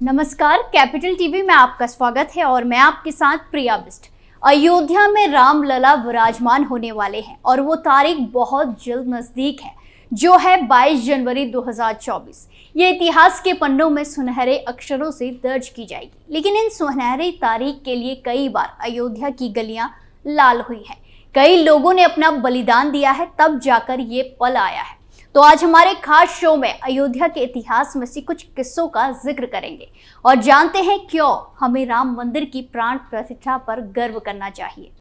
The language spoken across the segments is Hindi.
नमस्कार, कैपिटल टीवी में आपका स्वागत है और मैं आपके साथ प्रिया बिस्ट। अयोध्या में रामलला विराजमान होने वाले हैं और वो तारीख बहुत जल्द नजदीक है, जो है 22 जनवरी 2024। ये इतिहास के पन्नों में सुनहरे अक्षरों से दर्ज की जाएगी। लेकिन इन सुनहरी तारीख के लिए कई बार अयोध्या की गलियां लाल हुई हैं। कई लोगों ने अपना बलिदान दिया है, तब जाकर ये पल आया है। तो आज हमारे खास शो में अयोध्या के इतिहास में से कुछ किस्सों का जिक्र करेंगे और जानते हैं क्यों हमें राम मंदिर की प्राण प्रतिष्ठा पर गर्व करना चाहिए।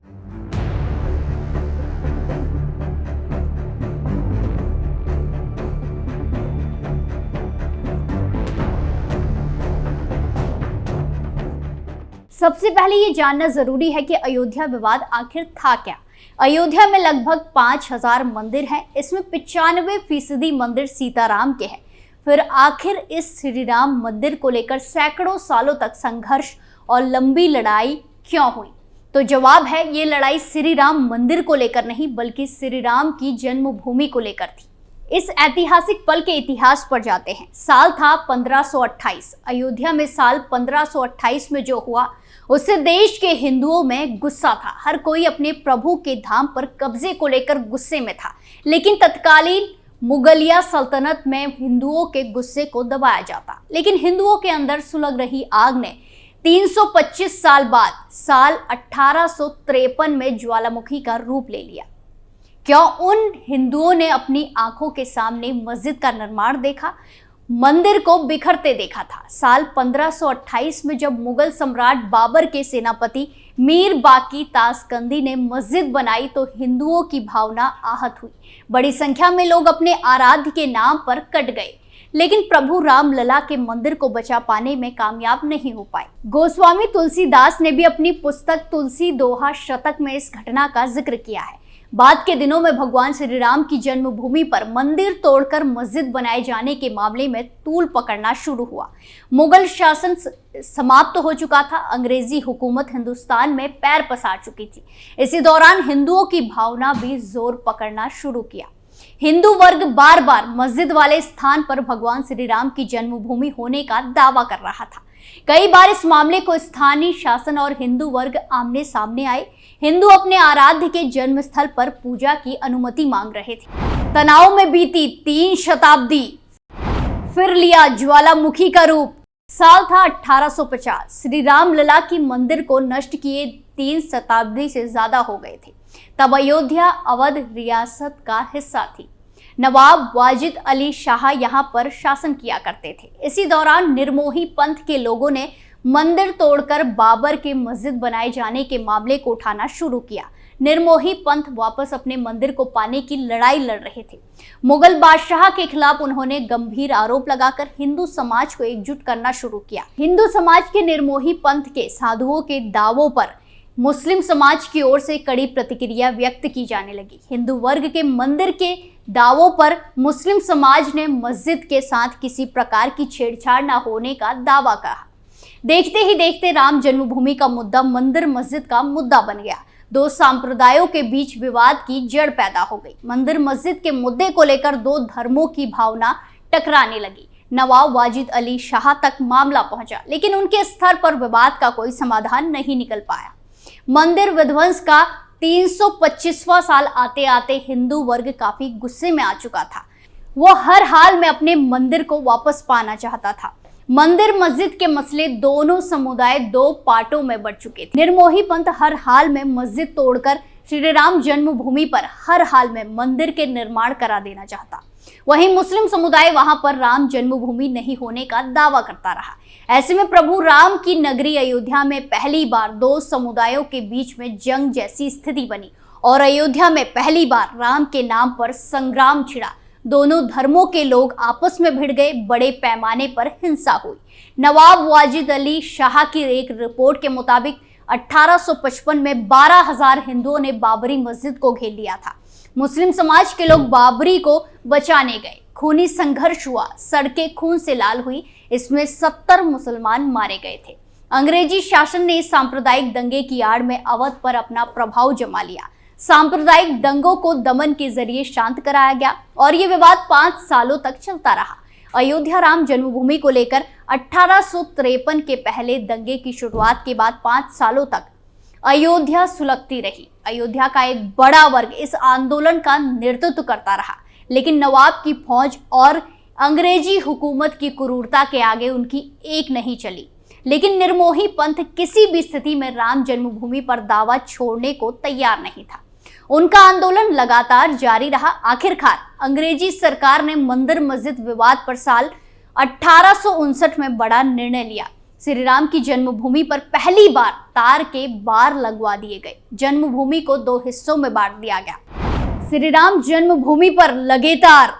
सबसे पहले ये जानना जरूरी है कि अयोध्या विवाद आखिर था क्या। अयोध्या में लगभग 5000 मंदिर हैं। इसमें 95% मंदिर सीताराम के हैं। फिर आखिर इस श्री राम मंदिर को लेकर सैकड़ों सालों तक संघर्ष और लंबी लड़ाई क्यों हुई? तो जवाब है, ये लड़ाई श्री राम मंदिर को लेकर नहीं बल्कि श्री राम की जन्मभूमि को लेकर थी। इस ऐतिहासिक पल के इतिहास पर जाते हैं। साल था 1528। अयोध्या में साल 1528 में जो हुआ उससे देश के हिंदुओं में गुस्सा था। हर कोई अपने प्रभु के धाम पर कब्जे को लेकर गुस्से में था। लेकिन तत्कालीन मुगलिया सल्तनत में हिंदुओं के गुस्से को दबाया जाता। लेकिन हिंदुओं के अंदर सुलग रही आग ने 325 साल बाद साल 1853 में ज्वालामुखी का रूप ले लिया। क्यों? उन हिंदुओं ने अपनी आंखों के सामने मस्जिद का निर्माण देखा, मंदिर को बिखरते देखा था। साल 1528 में जब मुगल सम्राट बाबर के सेनापति मीर बाकी तासकंदी ने मस्जिद बनाई तो हिंदुओं की भावना आहत हुई। बड़ी संख्या में लोग अपने आराध्य के नाम पर कट गए, लेकिन प्रभु रामलला के मंदिर को बचा पाने में कामयाब नहीं हो पाए। गोस्वामी तुलसीदास ने भी अपनी पुस्तक तुलसी दोहा शतक में इस घटना का जिक्र किया है। बाद के दिनों में भगवान श्री राम की जन्मभूमि पर मंदिर तोड़कर मस्जिद बनाए जाने के मामले में तूल पकड़ना शुरू हुआ। मुगल शासन समाप्त हो चुका था। अंग्रेजी हुकूमत हिंदुस्तान में पैर पसार चुकी थी। इसी दौरान हिंदुओं की भावना भी जोर पकड़ना शुरू किया। हिंदू वर्ग बार बार मस्जिद वाले स्थान पर भगवान श्री राम की जन्मभूमि होने का दावा कर रहा था। कई बार इस मामले को स्थानीय शासन और हिंदू वर्ग आमने सामने आए। हिंदू अपने आराध्य के जन्म स्थल पर पूजा की अनुमति मांग रहे थे। तनाव में बीती 3 शताब्दी फिर लिया ज्वालामुखी का रूप। साल था 1850। श्री रामलला की मंदिर को नष्ट किए 3 शताब्दी से ज्यादा हो गए थे। तब अयोध्या अवध रियासत का हिस्सा थी। नवाब वाजिद अली शाह यहाँ पर शासन किया करते थे। इसी दौरान निर्मोही पंथ के लोगों ने मंदिर तोड़कर बाबर के मस्जिद बनाए जाने के मामले को उठाना शुरू किया। निर्मोही पंथ वापस अपने मंदिर को पाने की लड़ाई लड़ रहे थे। मुगल बादशाह के खिलाफ उन्होंने गंभीर आरोप लगाकर हिंदू समाज को एकजुट करना शुरू किया। हिंदू समाज के निर्मोही पंथ के साधुओं के दावों पर मुस्लिम समाज की ओर से कड़ी प्रतिक्रिया व्यक्त की जाने लगी। हिंदू वर्ग के मंदिर के दावों पर मुस्लिम समाज ने मस्जिद के साथ किसी प्रकार की छेड़छाड़ न होने का दावा कहा। देखते ही देखते राम जन्मभूमि का मुद्दा मंदिर मस्जिद का मुद्दा बन गया। 2 संप्रदायों के बीच विवाद की जड़ पैदा हो गई। मंदिर मस्जिद के मुद्दे को लेकर 2 धर्मों की भावना टकराने लगी। नवाब वाजिद अली शाह तक मामला पहुंचा, लेकिन उनके स्तर पर विवाद का कोई समाधान नहीं निकल पाया। मंदिर विध्वंस का 325वां साल आते आते हिंदू वर्ग काफी गुस्से में आ चुका था। वो हर हाल में अपने मंदिर को वापस पाना चाहता था। मंदिर मस्जिद के मसले दोनों समुदाय 2 पार्टों में बढ़ चुके थे। निर्मोही पंथ हर हाल में मस्जिद तोड़कर श्री राम जन्मभूमि पर हर हाल में मंदिर के निर्माण करा देना चाहता। वहीं मुस्लिम समुदाय वहां पर राम जन्मभूमि नहीं होने का दावा करता रहा। ऐसे में प्रभु राम की नगरी अयोध्या में पहली बार 2 समुदायों के बीच में जंग जैसी स्थिति बनी और अयोध्या में पहली बार राम के नाम पर संग्राम छिड़ा। दोनों धर्मों के लोग आपस में भिड़ गए। बड़े पैमाने पर हिंसा हुई। नवाब वाजिद अली शाह की एक रिपोर्ट के मुताबिक 1855 में 12,000 हिंदुओं ने बाबरी मस्जिद को घेर लिया था। मुस्लिम समाज के लोग बाबरी को बचाने गए। खूनी संघर्ष हुआ। सड़कें खून से लाल हुई। इसमें 70 मुसलमान मारे गए थे। अंग्रेजी शासन ने इस सांप्रदायिक दंगे की आड़ में अवध पर अपना प्रभाव जमा लिया। सांप्रदायिक दंगों को दमन के जरिए शांत कराया गया और ये विवाद 5 सालों तक चलता रहा। अयोध्या राम जन्मभूमि को लेकर 1853 के पहले दंगे की शुरुआत के बाद 5 सालों तक अयोध्या सुलगती रही। अयोध्या का एक बड़ा वर्ग इस आंदोलन का नेतृत्व करता रहा, लेकिन नवाब की फौज और अंग्रेजी हुकूमत की क्रूरता के आगे उनकी एक नहीं चली। लेकिन निर्मोही पंथ किसी भी स्थिति में राम जन्मभूमि पर दावा छोड़ने को तैयार नहीं था। उनका आंदोलन लगातार जारी रहा। आखिरकार अंग्रेजी सरकार ने मंदिर मस्जिद विवाद पर साल 1859 में बड़ा निर्णय लिया। श्री राम की जन्मभूमि पर पहली बार तार के बार लगवा दिए गए। जन्मभूमि को 2 हिस्सों में बांट दिया गया। श्री राम जन्मभूमि पर लगे तार।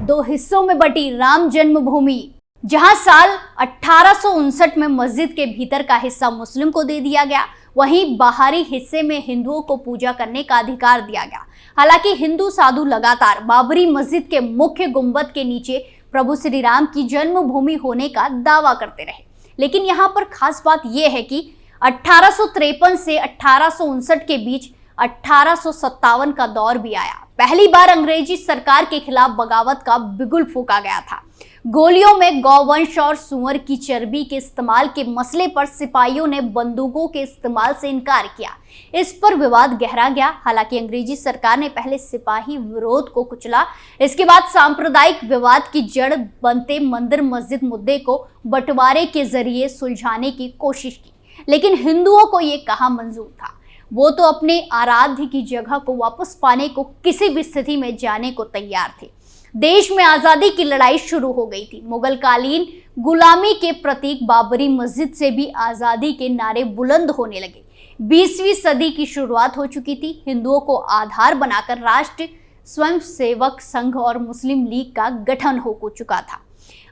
2 हिस्सों में बटी राम जन्मभूमि, जहां साल 1859 में मस्जिद के भीतर का हिस्सा मुस्लिम को दे दिया गया, वहीं बाहरी हिस्से में हिंदुओं को पूजा करने का अधिकार दिया गया। हालांकि हिंदू साधु लगातार बाबरी मस्जिद के मुख्य गुंबद के नीचे प्रभु श्री राम की जन्मभूमि होने का दावा करते रहे। लेकिन यहाँ पर खास बात यह है कि 1853 से 1859 के बीच 1857 का दौर भी आया। पहली बार अंग्रेजी सरकार के खिलाफ बगावत का बिगुल फूंका गया था। गोलियों में गौवंश और सुअर की चर्बी के इस्तेमाल के मसले पर सिपाहियों ने बंदूकों के इस्तेमाल से इनकार किया। इस पर विवाद गहरा गया। हालांकि अंग्रेजी सरकार ने पहले सिपाही विरोध को कुचला, इसके बाद सांप्रदायिक विवाद की जड़ बनते मंदिर मस्जिद मुद्दे को बंटवारे के जरिए सुलझाने की कोशिश की। लेकिन हिंदुओं को ये कहाँ मंजूर था। वो तो अपने आराध्य की जगह को वापस पाने को किसी भी स्थिति में जाने को तैयार थे। देश में आजादी की लड़ाई शुरू हो गई थी। मुगल कालीन गुलामी के प्रतीक बाबरी मस्जिद से भी आजादी के नारे बुलंद होने लगे। 20वीं सदी की शुरुआत हो चुकी थी। हिंदुओं को आधार बनाकर राष्ट्र स्वयंसेवक संघ और मुस्लिम लीग का गठन हो चुका था।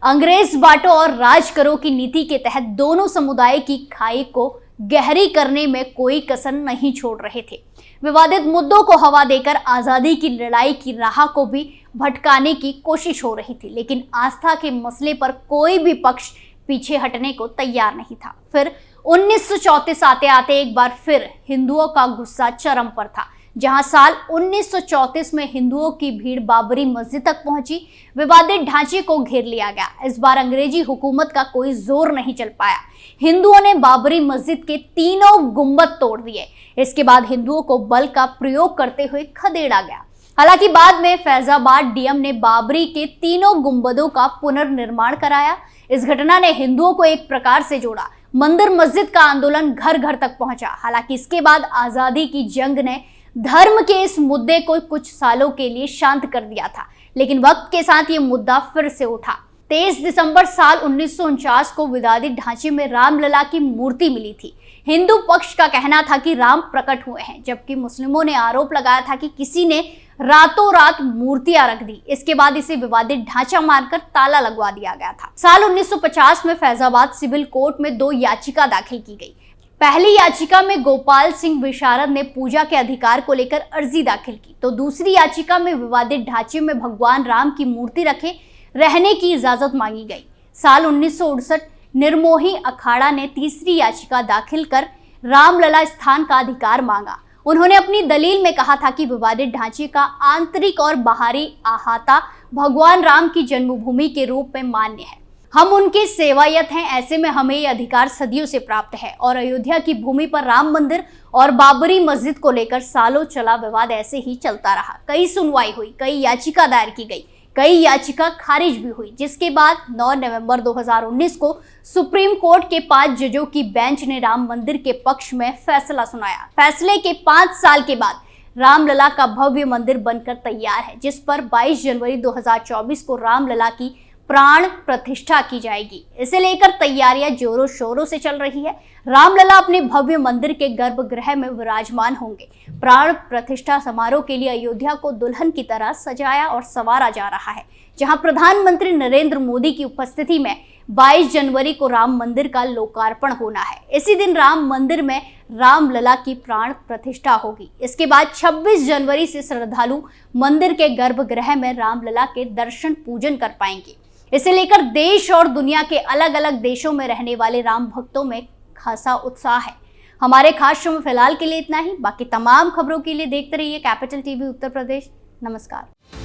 अंग्रेज बांटो और राज करो की नीति के तहत दोनों समुदाय की खाई को गहरी करने में कोई कसर नहीं छोड़ रहे थे। विवादित मुद्दों को हवा देकर आजादी की लड़ाई की राह को भी भटकाने की कोशिश हो रही थी। लेकिन आस्था के मसले पर कोई भी पक्ष पीछे हटने को तैयार नहीं था। फिर 1934 आते आते एक बार फिर हिंदुओं का गुस्सा चरम पर था। जहां साल 1934 में हिंदुओं की भीड़ बाबरी मस्जिद तक पहुंची, विवादित ढांचे को घेर लिया गया। इस बार अंग्रेजी हुकूमत का कोई जोर नहीं चल पाया। हिंदुओं ने बाबरी मस्जिद के तीनों गुंबद तोड़ दिए। इसके बाद हिंदुओं को बल का प्रयोग करते हुए खदेड़ा गया। हालांकि बाद में फैजाबाद डीएम ने बाबरी के तीनों गुंबदों का पुनर्निर्माण कराया। इस घटना ने हिंदुओं को एक प्रकार से जोड़ा। मंदिर मस्जिद का आंदोलन घर घर तक पहुंचा। हालांकि इसके बाद आजादी की जंग ने धर्म के इस मुद्दे को कुछ सालों के लिए शांत कर दिया था, लेकिन वक्त के साथ ये मुद्दा फिर से उठा। 23 दिसंबर साल 1949 को विवादित ढांचे में रामलला की मूर्ति मिली थी। हिंदू पक्ष का कहना था कि राम प्रकट हुए हैं, जबकि मुस्लिमों ने आरोप लगाया था कि किसी ने रातों रात मूर्तियां रख दी। इसके बाद इसे विवादित ढांचा मानकर ताला लगवा दिया गया था। साल 1950 में फैजाबाद सिविल कोर्ट में 2 याचिका दाखिल की गई। पहली याचिका में गोपाल सिंह विशारद ने पूजा के अधिकार को लेकर अर्जी दाखिल की, तो दूसरी याचिका में विवादित ढांचे में भगवान राम की मूर्ति रखे रहने की इजाजत मांगी गई। साल 1968 निर्मोही अखाड़ा ने तीसरी याचिका दाखिल कर रामलला स्थान का अधिकार मांगा। उन्होंने अपनी दलील में कहा था कि विवादित ढांचे का आंतरिक और बाहरी अहाता भगवान राम की जन्मभूमि के रूप में मान्य है। हम उनके सेवायत हैं, ऐसे में हमें ये अधिकार सदियों से प्राप्त है। और अयोध्या की भूमि पर राम मंदिर और बाबरी मस्जिद को लेकर सालों चला विवाद ऐसे ही चलता रहा। कई सुनवाई हुई, कई याचिका दायर की गई, कई याचिका खारिज भी हुई, जिसके बाद 9 नवंबर 2019 को सुप्रीम कोर्ट के 5 जजों की बेंच ने राम मंदिर के पक्ष में फैसला सुनाया। फैसले के 5 साल के बाद रामलला का भव्य मंदिर बनकर तैयार है, जिस पर 22 जनवरी 2024 को रामलला की प्राण प्रतिष्ठा की जाएगी। इसे लेकर तैयारियां जोरों शोरों से चल रही है। रामलला अपने भव्य मंदिर के गर्भगृह में विराजमान होंगे। प्राण प्रतिष्ठा समारोह के लिए अयोध्या को दुल्हन की तरह सजाया और संवारा जा रहा है, जहां प्रधानमंत्री नरेंद्र मोदी की उपस्थिति में 22 जनवरी को राम मंदिर का लोकार्पण होना है। इसी दिन राम मंदिर में रामलला की प्राण प्रतिष्ठा होगी। इसके बाद 26 जनवरी से श्रद्धालु मंदिर के गर्भगृह में रामलला के दर्शन पूजन कर पाएंगे। इसे लेकर देश और दुनिया के अलग अलग देशों में रहने वाले राम भक्तों में खासा उत्साह है। हमारे खास शो में फिलहाल के लिए इतना ही। बाकी तमाम खबरों के लिए देखते रहिए कैपिटल टीवी उत्तर प्रदेश। नमस्कार।